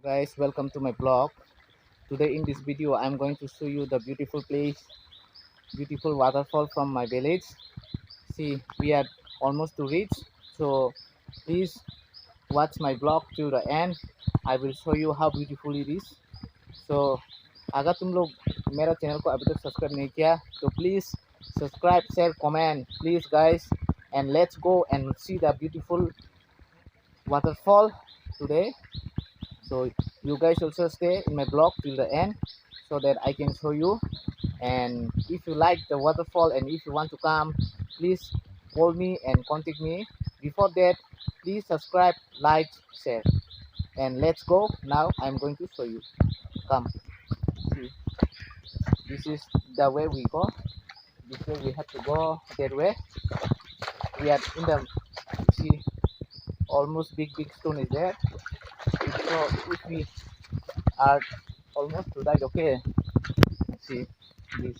Guys, welcome to my blog. Today in this video I'm going to show you the beautiful place, beautiful waterfall from my village. See, we are almost to reach, so please watch my blog to the end. I will show you how beautiful it is. So अगर तुम लोग मेरा channel को अभी तक subscribe नहीं किया तो please subscribe, share, comment please guys, and let's go and see the beautiful waterfall today. So you guys also stay in my blog till the end so that I can show you. And if you like the waterfall and if you want to come, please call me and contact me. Before that, please subscribe, like, share, and let's go. Now I'm going to show you. Come. See, this is the way we go. This way we have to go that way. We are in the, see, almost big stone is there. So if we are almost to that, okay, see this,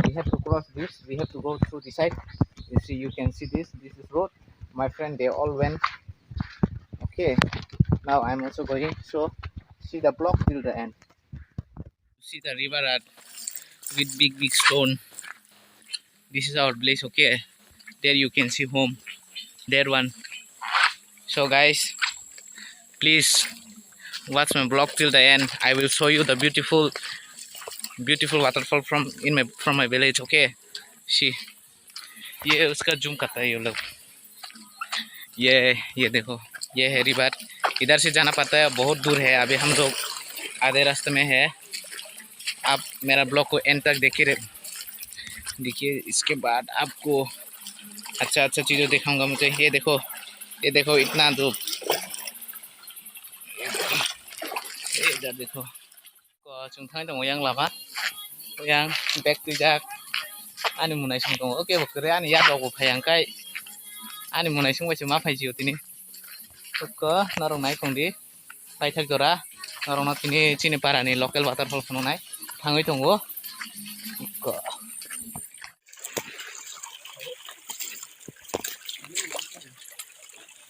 we have to cross this, we have to go through the side. You see, you can see this is road. My friend, they all went. Okay, now I'm also going, so see the block till the end. See the river with big stone. This is our place. Okay, there you can see home, there one. So guys, please watch my blog till the end. I will show you the beautiful waterfall from my village. Okay, see, ये उसका zoom करता है ये लोग. ये देखो, ये है रिवर. इधर से जाना पड़ता है, बहुत दूर है. अभी हम लोग आधे रास्ते में है. आप मेरा ब्लॉग को एंड तक देखिए. इसके बाद आपको अच्छा चीज़ें दिखाऊंगा. मुझे ये देखो इतना धूप. इधर देखो को चुंथाई दङ yang lama yang back tujak ani munai sung dङ. Oke bokre ani ya logo phayangkai ani munai sung baise ma phaiji tini ko narong nai khongdi paithak jora narong na tini chini parani local waterfall phono nai thangoi tongo ko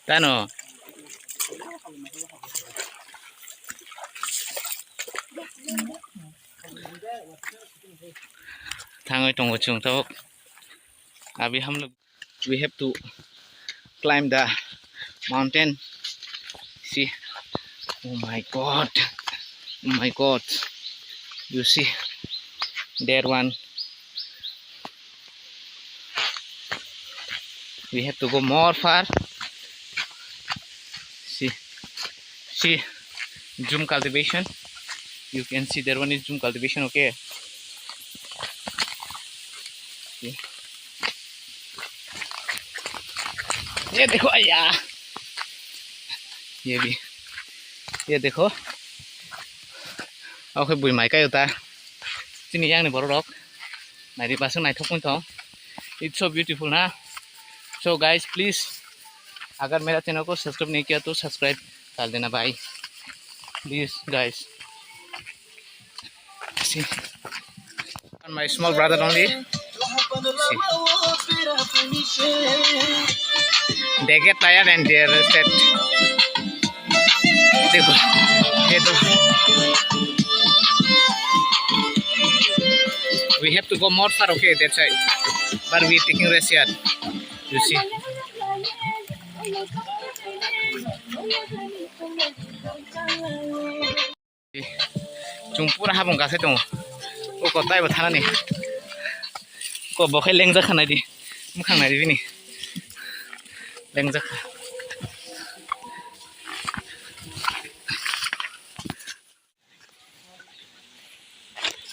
tano thangoi tongo chung to. Abhi hum log we have to climb the mountain. See, oh my god, you see there one. We have to go more far. See zoom cultivation. You can see there one is zoom cultivation. Okay, see. ये देखो आया, ये भी ये देखो. Okay बुई mica होता चिनी यांग ने बरो रक नाइरी पास नाइथक पॉइंट हो. इट्स सो ब्यूटीफुल ना. सो गाइस प्लीज अगर मेरा चैनल को सब्सक्राइब नहीं किया तो सब्सक्राइब कर देना भाई please guys. See, my small brother only. See. They get tired and they rested. देखो ये तो. We have to go more far. Okay, that side, but we taking rest here. You see. Chumpura habong kasih dong. Kok tay bathana nih. Kok bokai lengja khana di. Mukhang nai di ni. Lengja.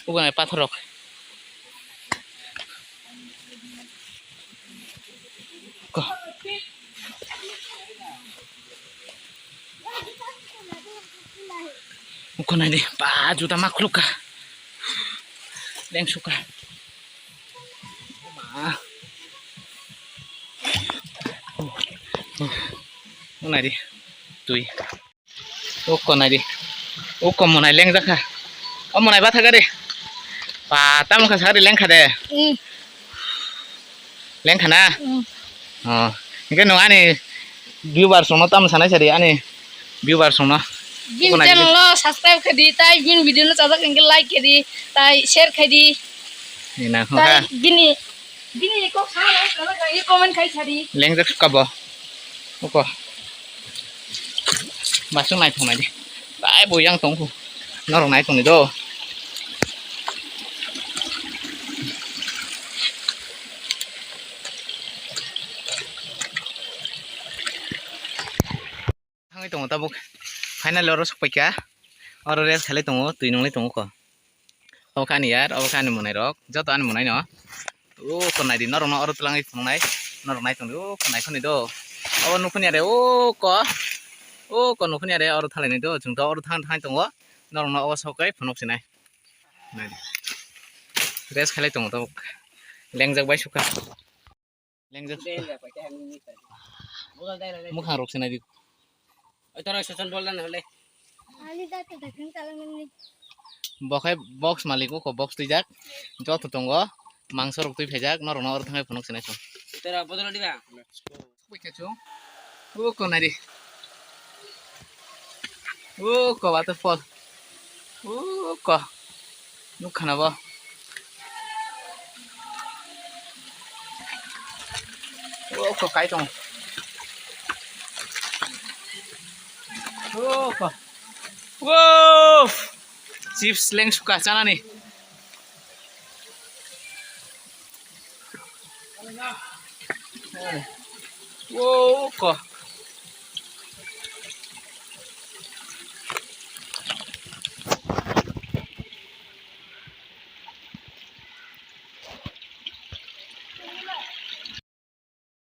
Bukan pathor rock. Kok. Bukan ini, Pak juta makhluk kah? Yang suka. Mana di? Tuh. Oh, kau nadi. Oh, kau mau naik leng zakah? Oh, mau naik batha kade? Pak, tamu kasar leng kade? Leng kana? Oh, ini kan nong ani viewer sono tamu sana cari ani viewer sono. bin channel lo subscribe khadi tai bin video no chajak engke like khadi tai share khadi ni na tai ha bini ko khana chajak e comment khai khadi leng jak ka bo ko ma sung nai thong nai di bai bo yang tong ku no rong nai thong ni do hangai tong ta bu final loro sok ka oro res khale tong tui nong lai tong ko o khani yar o khani monai rok joto ani monai no o ko nai di no rong no oro tlangai thong nai no rong nai thong o ko nai khoni do o nu khoni are o ko nu khoni are oro thalai nai do jung to oro thang thang tong no rong no o sokai phonok sinai nai res khale tong to lengjak bai suka lengjak mukhang rok sinai di Ito social ball na huli. bokai box maliko ko box tujak joto tongo mangso rok tui phejak no rong no oro thangai phonok sinai tong Ito ra bodol di ba? Pikachu. Ko nari. Ko waterfall. Ko. Nukhana ba. Ko kai tong. Ko. Wow. Chips leng suka chana ni. Wow ko.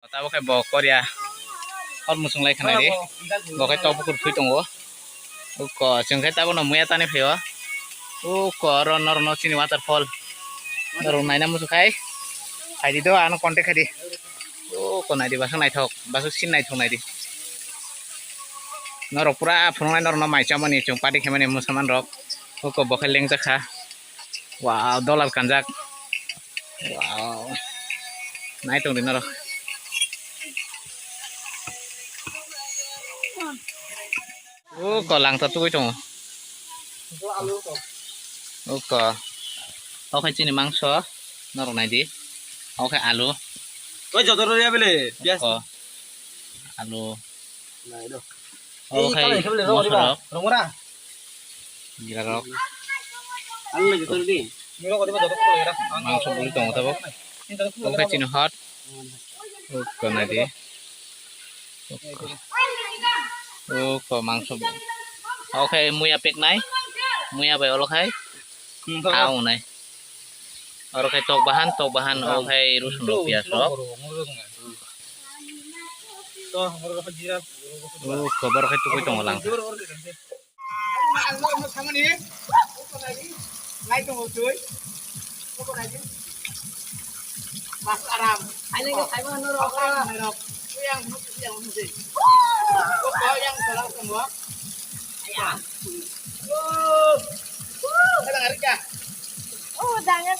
Tahu kayak bokor ya. Or musung lai khana di. Bokai tau bukur thui tongo. Ko jengkai tahu no muya tani pheo. Ko ron no chini waterfall. Ron naina musu khai. Khai di do ano kontek khai di. Ko nai di basang nai thok. Basuk sin nai thok nai di. Nó rok pura phunong nai nó mai chamani chung padi khemani musaman rok. Ko bokai leng jakha. Wow, dollar kanjak. Wow. Nai tong di nó rok. Ko lang ta tui tong. Ko. Khai chini mangso. Nó rok nai di. Khai alu. Oi jodoh dia beli. Biasa. Alu. Nah, itu. Khai mosor. Romora. Gila rok. Alu jodoh di. Milo kau tiba jodoh boleh dah. Mangso buli tong ta bok. Khai chini hot. Ko nai di. Ko mangso. Khai muya pek nai. Muya bai olo khai. Au nai. Oro khai tok bahan khai rusun rok pias rok. Ko baru khai tukui tong lang. Mas Aram ini ke Taiwan no rok yang yang salah semua ya ada ngarik ya oh jangan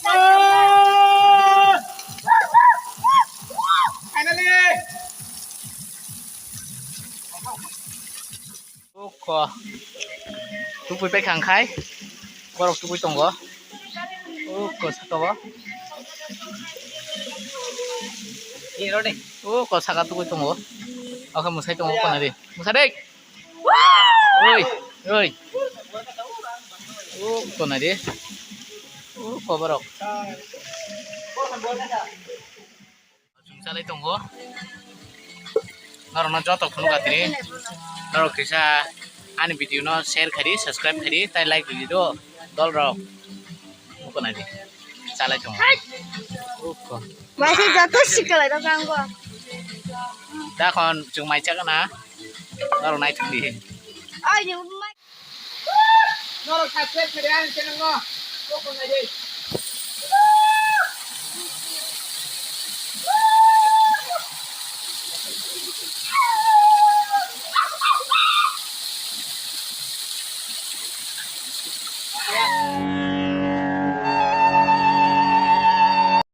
finally Ko tukui pe khang khai. Baru tukui tong go. Ko sakawa. Ini rode. Ko saka tukui tong go. Khai musai tong ko nai di. Musa dek. Oi, oi. Ko nai di. Ko baru. Salai tong go. Naro no joto phunu gatini. Naro kisa ani video no share khari subscribe khari tai like video dol ro. Ko nai di. Salai tong. Ko. masih jatuh sih kalau itu kan gua Da kon chung mai chak na. Naro nai thang di. ayo mai Naro subscribe khari ani channel no. Ko nai di.